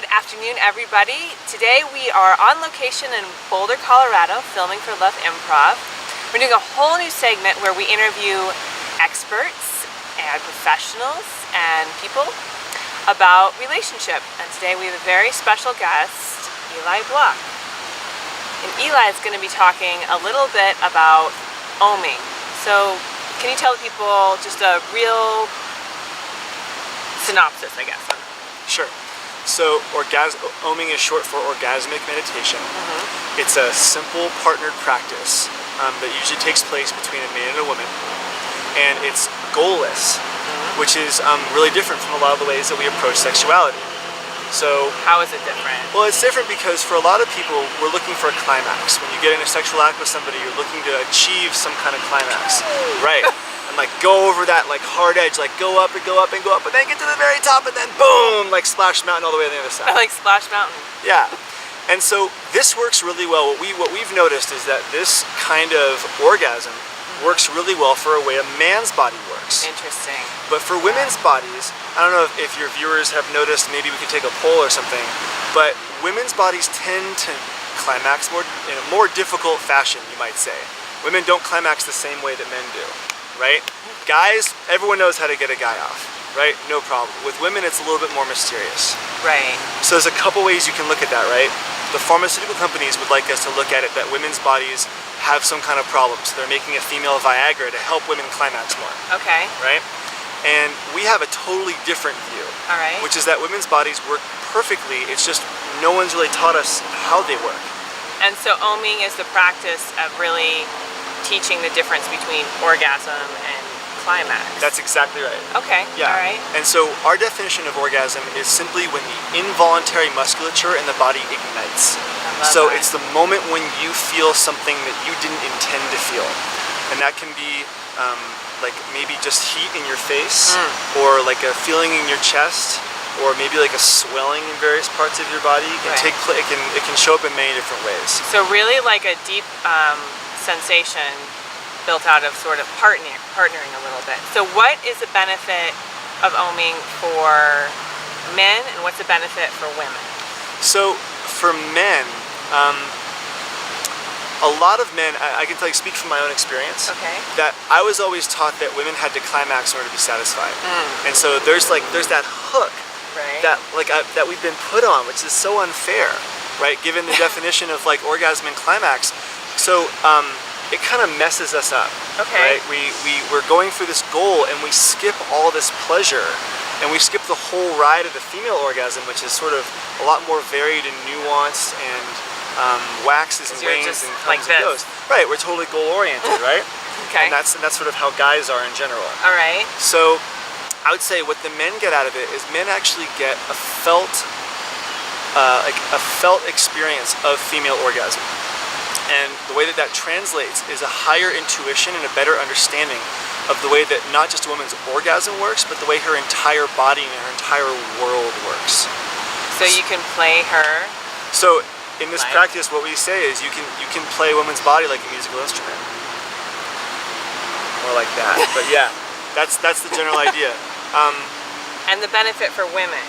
Good afternoon, everybody. Today we are on location in Boulder, Colorado, filming for Love Improv. We're doing a whole new segment where we interview experts and professionals and people about relationship. And today we have a very special guest, Eli Block. And Eli is going to be talking a little bit about oming. So can you tell the people just a real synopsis, I guess? Sure. So oming is short for orgasmic meditation. It's a simple partnered practice that usually takes place between a man and a woman. And it's goalless, which is really different from a lot of the ways that we approach sexuality. So how is it different? Well, it's different because for a lot of people, we're looking for a climax. When you get in a sexual act with somebody, you're looking to achieve some kind of climax. Right. And like go over that like hard edge, like go up and go up and go up, but then get to the very top and then boom, like Splash Mountain all the way to the other side. I like Splash Mountain. Yeah. And so this works really well. What we've noticed is that this kind of orgasm works really well for a way a man's body works. Interesting. But for women's bodies, I don't know if your viewers have noticed, maybe we could take a poll or something, but women's bodies tend to climax in a more difficult fashion, you might say. Women don't climax the same way that men do. Right? Guys, everyone knows how to get a guy off, right? No problem. With women, it's a little bit more mysterious. Right. So there's a couple ways you can look at that, right? The pharmaceutical companies would like us to look at it that women's bodies have some kind of problem. So they're making a female Viagra to help women climax more. Okay. Right? And we have a totally different view. All right. Which is that women's bodies work perfectly. It's just no one's really taught us how they work. And so oming is the practice of really teaching the difference between orgasm and climax. That's exactly right. Okay, yeah. All right. And so our definition of orgasm is simply when the involuntary musculature in the body ignites. So it's the moment when you feel something that you didn't intend to feel. And that can be like maybe just heat in your face, or like a feeling in your chest, or maybe like a swelling in various parts of your body. It can show up in many different ways. So really like a deep sensation built out of sort of partnering a little bit. So what is the benefit of oming for men, and what's the benefit for women? So for men, a lot of men, I can speak from my own experience, that I was always taught that women had to climax in order to be satisfied. And so there's that hook that we've been put on, which is so unfair, right? Given the definition of like orgasm and climax. So it kind of messes us up, right? We're going for this goal and we skip all this pleasure, and we skip the whole ride of the female orgasm, which is sort of a lot more varied and nuanced and waxes and wanes and comes and goes. Right, we're totally goal oriented, right? And that's sort of how guys are in general. All right. So I would say what the men get out of it is men actually get a felt experience of female orgasm. And the way that translates is a higher intuition and a better understanding of the way that not just a woman's orgasm works, but the way her entire body and her entire world works. So you can play her. So in this practice, what we say is you can play a woman's body like a musical instrument. More like that. But yeah, that's the general idea. And the benefit for women?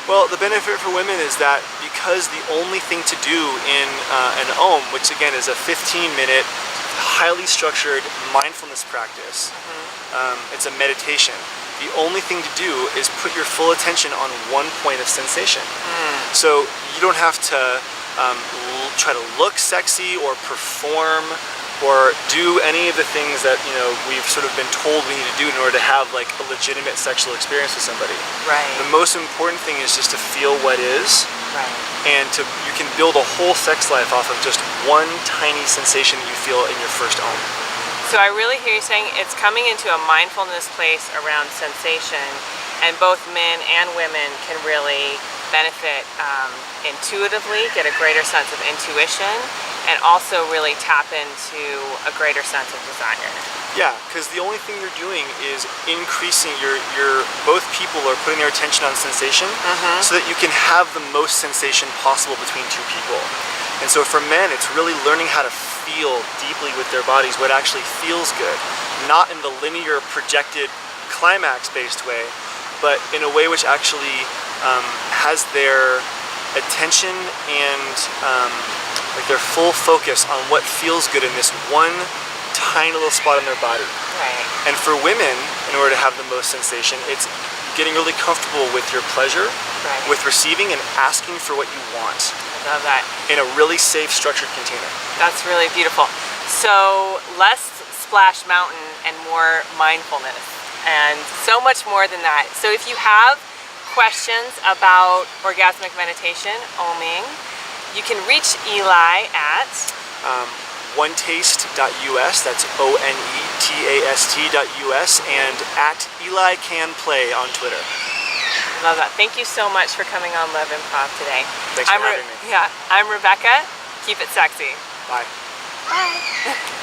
Well, the benefit for women is that because the only thing to do in an om, which again is a 15-minute, highly structured mindfulness practice, it's a meditation. The only thing to do is put your full attention on one point of sensation. So you don't have to try to look sexy or perform or do any of the things that we've sort of been told we need to do in order to have like a legitimate sexual experience with somebody. Right. The most important thing is just to feel what is, and you can build a whole sex life off of just one tiny sensation that you feel in your first om. So I really hear you saying it's coming into a mindfulness place around sensation, and both men and women can really benefit intuitively, get a greater sense of intuition, and also really tap into a greater sense of desire. Yeah, because the only thing you're doing is increasing both people are putting their attention on sensation so that you can have the most sensation possible between two people. And so for men, it's really learning how to feel deeply with their bodies what actually feels good, not in the linear projected climax-based way, but in a way which actually has their attention and like their full focus on what feels good in this one tiny little spot in their body. Right. And for women, in order to have the most sensation, it's getting really comfortable with your pleasure, with receiving and asking for what you want. I love that. In a really safe, structured container. That's really beautiful. So less Splash Mountain and more mindfulness, and so much more than that. So if you have questions about orgasmic meditation, oming, you can reach Eli at onetaste.us, that's ONETAST.us, and at Eli Can Play on Twitter. Love that. Thank you so much for coming on Love Improv today. Thanks for having me. Yeah, I'm Rebecca. Keep it sexy. Bye. Bye.